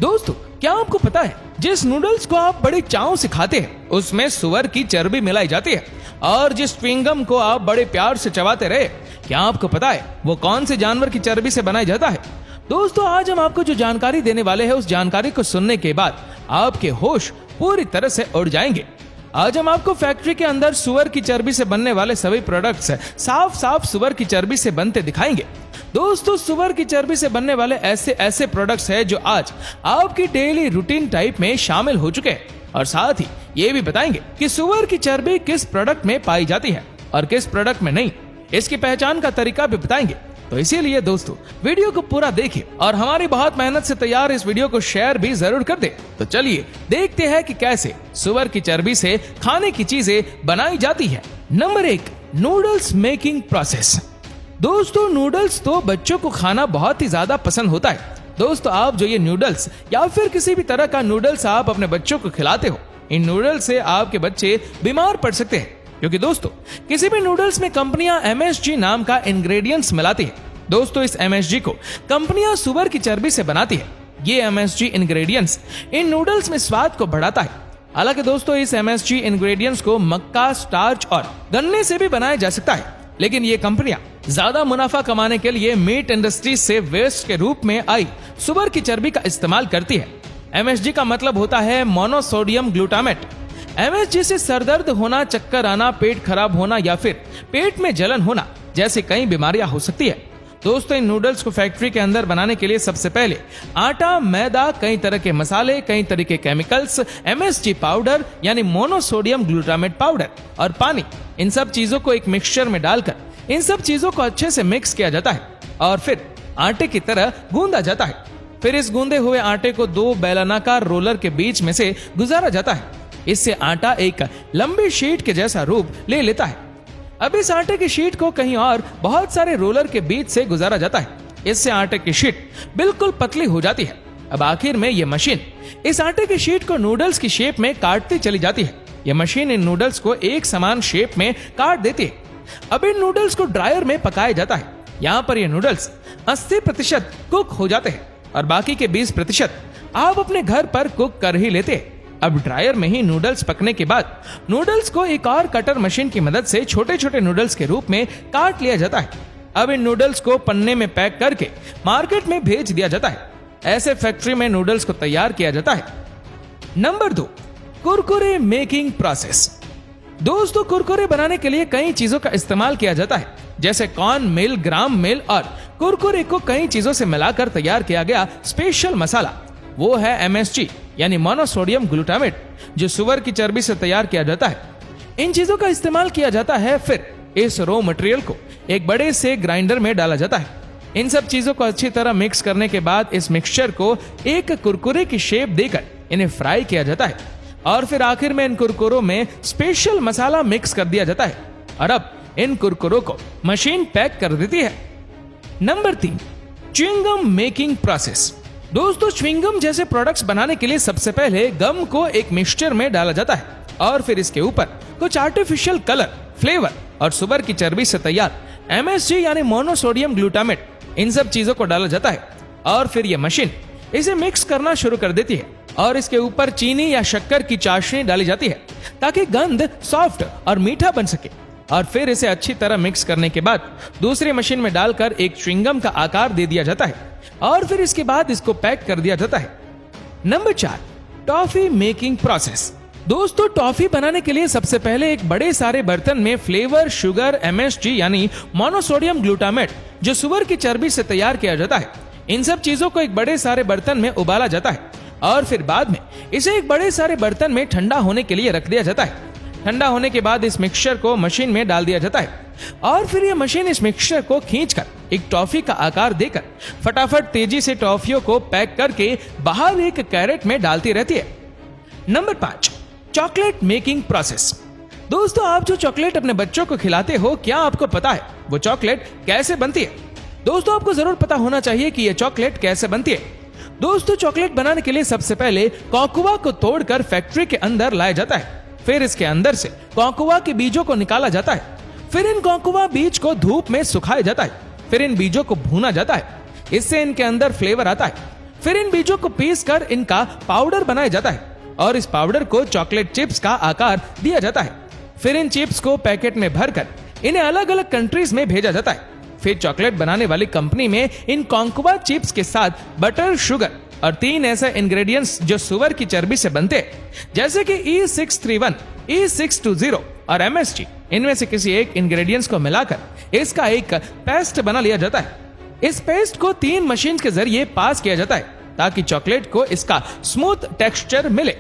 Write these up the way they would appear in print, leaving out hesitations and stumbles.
दोस्तों, क्या आपको पता है जिस नूडल्स को आप बड़े चाव से खाते हैं उसमें सुअर की चर्बी मिलाई जाती है, और जिस च्युइंगम को आप बड़े प्यार से चबाते रहे, क्या आपको पता है वो कौन से जानवर की चर्बी से बनाया जाता है? दोस्तों, आज हम आपको जो जानकारी देने वाले हैं उस जानकारी को सुनने के बाद आपके होश पूरी तरह से उड़ जाएंगे। आज हम आपको फैक्ट्री के अंदर सुअर की चर्बी से बनने वाले सभी प्रोडक्ट्स साफ साफ सुअर की चर्बी से बनते दिखाएंगे। दोस्तों, सुअर की चर्बी से बनने वाले ऐसे प्रोडक्ट्स हैं जो आज आपकी डेली रूटीन टाइप में शामिल हो चुके हैं, और साथ ही ये भी बताएंगे कि सुअर की चर्बी किस प्रोडक्ट में पाई जाती है और किस प्रोडक्ट में नहीं। इसकी पहचान का तरीका भी बताएंगे। तो इसीलिए दोस्तों, वीडियो को पूरा देखिए और हमारी बहुत मेहनत से तैयार इस वीडियो को शेयर भी जरूर कर दे। तो चलिए देखते हैं कि कैसे सुअर की चर्बी से खाने की चीजें बनाई जाती है। Number 1, noodles making process. दोस्तों, नूडल्स तो बच्चों को खाना बहुत ही ज्यादा पसंद होता है। दोस्तों, आप जो ये नूडल्स या फिर किसी भी तरह का नूडल्स आप अपने बच्चों को खिलाते हो, इन नूडल्स से आपके बच्चे बीमार पड़ सकते हैं, क्योंकि दोस्तों किसी भी नूडल्स में कंपनियां MSG नाम का इंग्रेडिएंट्स मिलाती है। दोस्तों, इस MSG को कंपनियां सुअर की चर्बी से बनाती है। ये MSG इंग्रेडिएंट्स इन नूडल्स में स्वाद को बढ़ाता है। हालांकि दोस्तों, इस MSG इंग्रेडिएंट्स को मक्का, स्टार्च और गन्ने से भी बनाया जा सकता है, लेकिन ये कंपनियां ज्यादा मुनाफा कमाने के लिए मीट इंडस्ट्री से वेस्ट के रूप में आई सुअर की चर्बी का इस्तेमाल करती है। MSG का मतलब होता है मोनोसोडियम ग्लूटामेट। MSG से सरदर्द होना, चक्कर आना, पेट खराब होना या फिर पेट में जलन होना जैसी कई बीमारियां हो सकती है। दोस्तों, इन नूडल्स को फैक्ट्री के अंदर बनाने के लिए सबसे पहले आटा, मैदा, कई तरह के मसाले, कई तरह के केमिकल्स, MSG पाउडर यानी मोनोसोडियम ग्लूटामेट पाउडर और पानी, इन सब चीजों को एक मिक्सचर में डालकर इन सब चीजों को अच्छे से मिक्स किया जाता है और फिर आटे की तरह गूंदा जाता है। फिर इस गूंदे हुए आटे को 2 बेलनाकार रोलर के बीच में से गुजारा जाता है। इससे आटा एक लंबी शीट के जैसा रूप ले लेता है। अब इस आटे की शीट को कहीं और बहुत सारे रोलर के बीच से गुजारा जाता है। इससे आटे की शीट बिल्कुल पतली हो जाती है। अब आखिर में यह मशीन इस आटे की शीट को नूडल्स की शेप में काटती चली जाती है। यह मशीन इन नूडल्स को एक समान शेप में काट देती है। अब इन नूडल्स को ड्रायर में पकाया जाता है। यहाँ पर ये नूडल्स 80% कुक हो जाते हैं और बाकी के 20% आप अपने घर पर कुक कर ही लेते हैं। अब ड्रायर में ही नूडल्स पकने के बाद नूडल्स को एक और कटर मशीन की मदद से छोटे छोटे नूडल्स के रूप में काट लिया जाता है। अब इन नूडल्स को पन्ने में पैक करके मार्केट में भेज दिया जाता है। ऐसे फैक्ट्री में नूडल्स को तैयार किया जाता है। Number 2, Kurkure making process. दोस्तों, कुरकुरे बनाने के लिए कई चीजों का इस्तेमाल किया जाता है, जैसे कॉर्न मिल, ग्राम मिल और कुरकुरे को कई चीजों से मिलाकर तैयार किया गया स्पेशल मसाला, वो है MSG यानी मोनोसोडियम ग्लूटामेट, जो सुअर की चर्बी से तैयार किया जाता है। इन चीजों का इस्तेमाल किया जाता है। फिर इस रॉ मटेरियल को एक बड़े से ग्राइंडर में डाला जाता है। इन सब चीजों को अच्छी तरह मिक्स करने के बाद इस मिक्सचर को एक कुरकुरे की शेप देकर इन्हें फ्राई किया जाता है और फिर आखिर में इन कुरकुरों में स्पेशल मसाला मिक्स कर दिया जाता है और अब इन कुरकुरों को मशीन पैक कर देती है। Number 3, chewing gum making process. दोस्तों, च्युइंगम जैसे प्रोडक्ट्स बनाने के लिए सबसे पहले गम को एक मिक्सचर में डाला जाता है और फिर इसके ऊपर कुछ आर्टिफिशियल कलर, फ्लेवर और सुअर की चर्बी से तैयार MSG यानी मोनोसोडियम ग्लूटामेट, इन सब चीजों को डाला जाता है और फिर यह मशीन इसे मिक्स करना शुरू कर देती है और इसके ऊपर चीनी या शक्कर की चाशनी डाली जाती है ताकि गंध सॉफ्ट और मीठा बन सके। और फिर इसे अच्छी तरह मिक्स करने के बाद दूसरी मशीन में डालकर एक च्युइंगम का आकार दे दिया जाता है और फिर इसके बाद इसको पैक कर दिया जाता है। Number 4, toffee making process. दोस्तों, टॉफी बनाने के लिए सबसे पहले एक बड़े सारे बर्तन में फ्लेवर, शुगर, MSG यानी मोनोसोडियम ग्लूटामेट, जो सुअर की चर्बी से तैयार किया जाता है, इन सब चीजों को एक बड़े सारे बर्तन में उबाला जाता है और फिर बाद में इसे एक बड़े सारे बर्तन में ठंडा होने के लिए रख दिया जाता है। ठंडा होने के बाद इस मिक्सचर को मशीन में डाल दिया जाता है और फिर यह मशीन इस मिक्सचर को खींचकर एक टॉफी का आकार देकर फटाफट तेजी से टॉफियों को पैक करके बाहर एक कैरेट में डालती रहती है। Number 5, chocolate making process. दोस्तों, आप जो चॉकलेट अपने बच्चों को खिलाते हो, क्या आपको पता है वो चॉकलेट कैसे बनती है? दोस्तों, आपको जरूर पता होना चाहिए कि यह चॉकलेट कैसे बनती है। दोस्तों, चॉकलेट बनाने के लिए सबसे पहले कोकोआ को तोड़कर फैक्ट्री के अंदर लाया जाता है। फिर इसके अंदर से कोकोआ के बीजों को निकाला जाता है। फिर इन कोकोआ बीज को धूप में सुखाया जाता है। फिर इन बीजों को भूना जाता है। इससे इनके अंदर फ्लेवर आता है। फिर इन बीजों को पीस कर इनका पाउडर बनाया जाता है और इस पाउडर को चॉकलेट चिप्स का आकार दिया जाता है। फिर इन चिप्स को पैकेट में भरकर इन्हें अलग अलग कंट्रीज में भेजा जाता है। फिर चॉकलेट बनाने वाली कंपनी में इन कॉन्कोवा चिप्स के साथ बटर, शुगर और 3 ऐसे इंग्रेडिएंट्स जो सुअर की चर्बी से बनते हैं, जैसे कि E631, E620 और MSG, इनमें से किसी एक इंग्रेडिएंट्स को मिलाकर इसका एक पेस्ट बना लिया जाता है। इस पेस्ट को 3 मशीन के जरिए पास किया जाता है ताकि चॉकलेट को इसका स्मूथ टेक्सचर मिले।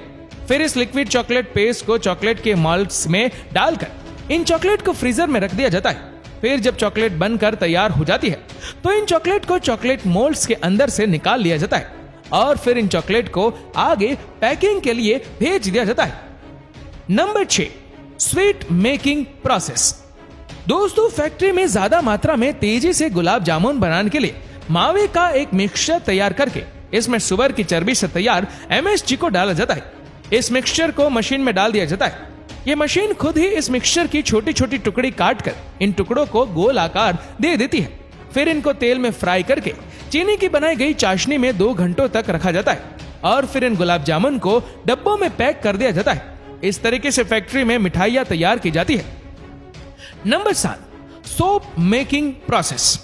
फिर इस लिक्विड चॉकलेट पेस्ट को चॉकलेट के मोल्ड्स में डालकर इन चॉकलेट को फ्रीजर में रख दिया जाता है। फिर जब चॉकलेट बनकर तैयार हो जाती है तो इन चॉकलेट को चॉकलेट मोल्ड्स के अंदर से निकाल लिया जाता है और फिर इन चॉकलेट को आगे पैकिंग के लिए भेज दिया जाता है। Number 6, sweet making process. दोस्तों, फैक्ट्री में ज्यादा मात्रा में तेजी से गुलाब जामुन बनाने के लिए मावे का एक मिक्सचर तैयार करके इसमें सुअर की चर्बी से तैयार MSG को डाला जाता है। इस मिक्सचर को मशीन में डाल दिया जाता है। ये मशीन खुद ही इस मिक्सचर की छोटी छोटी टुकड़ी काटकर इन टुकड़ों को गोल आकार दे देती है। फिर इनको तेल में फ्राई करके चीनी की बनाई गई चाशनी में 2 घंटों तक रखा जाता है और फिर इन गुलाब जामुन को डब्बों में पैक कर दिया जाता है। इस तरीके से फैक्ट्री में मिठाइयां तैयार की जाती है। Number 7, soap making process.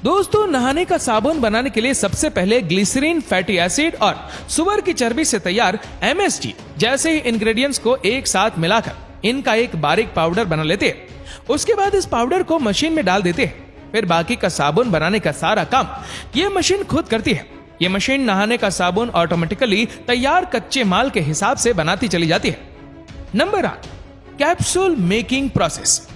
दोस्तों, नहाने का साबुन बनाने के लिए सबसे पहले ग्लिसरीन, फैटी एसिड और सुअर की चर्बी से तैयार MSG जैसे ही इंग्रेडिएंट्स को एक साथ मिलाकर इनका एक बारीक पाउडर बना लेते हैं। उसके बाद इस पाउडर को मशीन में डाल देते हैं। फिर बाकी का साबुन बनाने का सारा काम ये मशीन खुद करती है। ये मशीन नहाने का साबुन ऑटोमेटिकली तैयार कच्चे माल के हिसाब से बनाती चली जाती है। Number 8, capsule making process.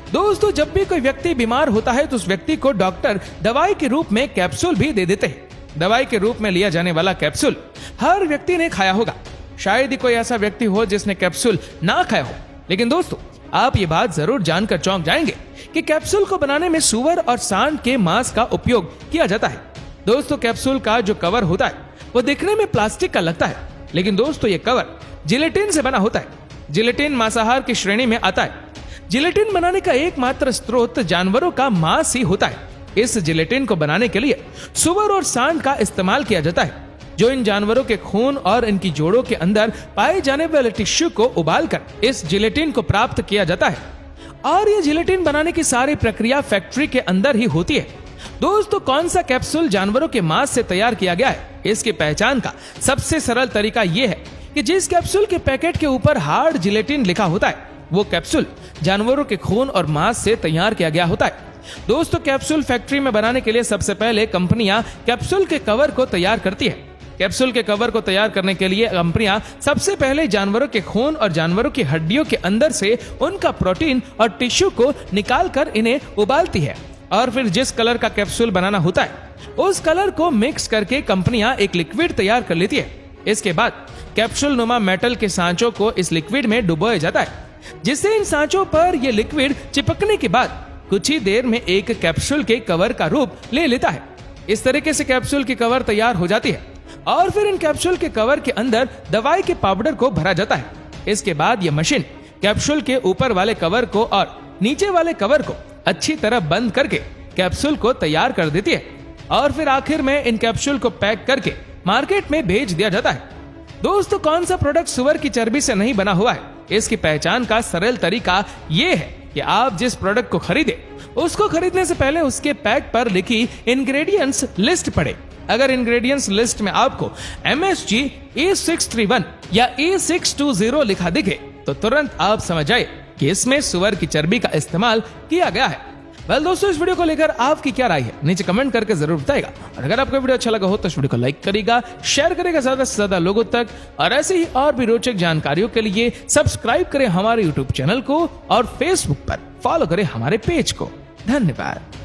दोस्तों, जब भी कोई व्यक्ति बीमार होता है तो उस व्यक्ति को डॉक्टर दवाई के रूप में कैप्सूल भी दे देते हैं। दवाई के रूप में लिया जाने वाला कैप्सूल हर व्यक्ति ने खाया होगा। शायद ही कोई ऐसा व्यक्ति हो जिसने कैप्सूल ना खाया हो। लेकिन दोस्तों, आप ये बात जरूर जानकर चौंक जाएंगे कि कैप्सूल को बनाने में सुअर और सांड के मांस का उपयोग किया जाता है। दोस्तों, कैप्सूल का जो कवर होता है वो दिखने में प्लास्टिक का लगता है, लेकिन दोस्तों ये कवर जिलेटिन से बना होता है। जिलेटिन मांसाहार की श्रेणी में आता है। जिलेटिन बनाने का एकमात्र स्रोत जानवरों का मांस ही होता है। इस जिलेटिन को बनाने के लिए सुअर और सांड का इस्तेमाल किया जाता है, जो इन जानवरों के खून और इनकी जोड़ों के अंदर पाए जाने वाले टिश्यू को उबालकर इस जिलेटिन को प्राप्त किया जाता है और ये जिलेटिन बनाने की सारी प्रक्रिया फैक्ट्री के अंदर ही होती है। दोस्तों, कौन सा कैप्सूल जानवरों के मांस से तैयार किया गया है, इसकी पहचान का सबसे सरल तरीका यह है कि जिस कैप्सूल के पैकेट के ऊपर हार्ड जिलेटिन लिखा होता है वो कैप्सूल जानवरों के खून और मांस से तैयार किया गया होता है। दोस्तों, कैप्सूल फैक्ट्री में बनाने के लिए सबसे पहले कंपनियां कैप्सूल के कवर को तैयार करती है। कैप्सूल के कवर को तैयार करने के लिए कंपनियां सबसे पहले जानवरों के खून और जानवरों की हड्डियों के अंदर से उनका प्रोटीन और टिश्यू को निकालकर इन्हें उबालती है और फिर जिस कलर का कैप्सूल बनाना होता है उस कलर को मिक्स करके कंपनियां एक लिक्विड तैयार कर लेती है। इसके बाद कैप्सूल नुमा मेटल के सांचों को इस लिक्विड में डुबोया जाता है, जिससे इन सांचों पर यह लिक्विड चिपकने के बाद कुछ ही देर में एक कैप्सूल के कवर का रूप ले लेता है। इस तरीके से कैप्सूल की कवर तैयार हो जाती है और फिर इन कैप्सूल के कवर के अंदर दवाई के पाउडर को भरा जाता है। इसके बाद यह मशीन कैप्सूल के ऊपर वाले कवर को और नीचे वाले कवर को अच्छी तरह बंद करके कैप्सूल को तैयार कर देती है और फिर आखिर में इन कैप्सूल को पैक करके मार्केट में भेज दिया जाता है। दोस्तों, कौन सा प्रोडक्ट सुअर की चर्बी से नहीं बना हुआ है, इसकी पहचान का सरल तरीका यह है कि आप जिस प्रोडक्ट को खरीदे उसको खरीदने से पहले उसके पैक पर लिखी इंग्रेडिएंट्स लिस्ट पढ़े। अगर इंग्रेडिएंट्स लिस्ट में आपको MSG, E631 या E620 लिखा दिखे तो तुरंत आप समझ जाए कि इसमें सुअर की चर्बी का इस्तेमाल किया गया है। वेल दोस्तों, इस वीडियो को लेकर आपकी क्या राय है नीचे कमेंट करके जरूर बताएगा और अगर आपको वीडियो अच्छा लगा हो तो इस वीडियो को लाइक करेगा, शेयर करेगा ज्यादा से ज्यादा लोगों तक और ऐसे ही और भी रोचक जानकारियों के लिए सब्सक्राइब करें हमारे YouTube चैनल को और Facebook पर फॉलो करें हमारे पेज को। धन्यवाद।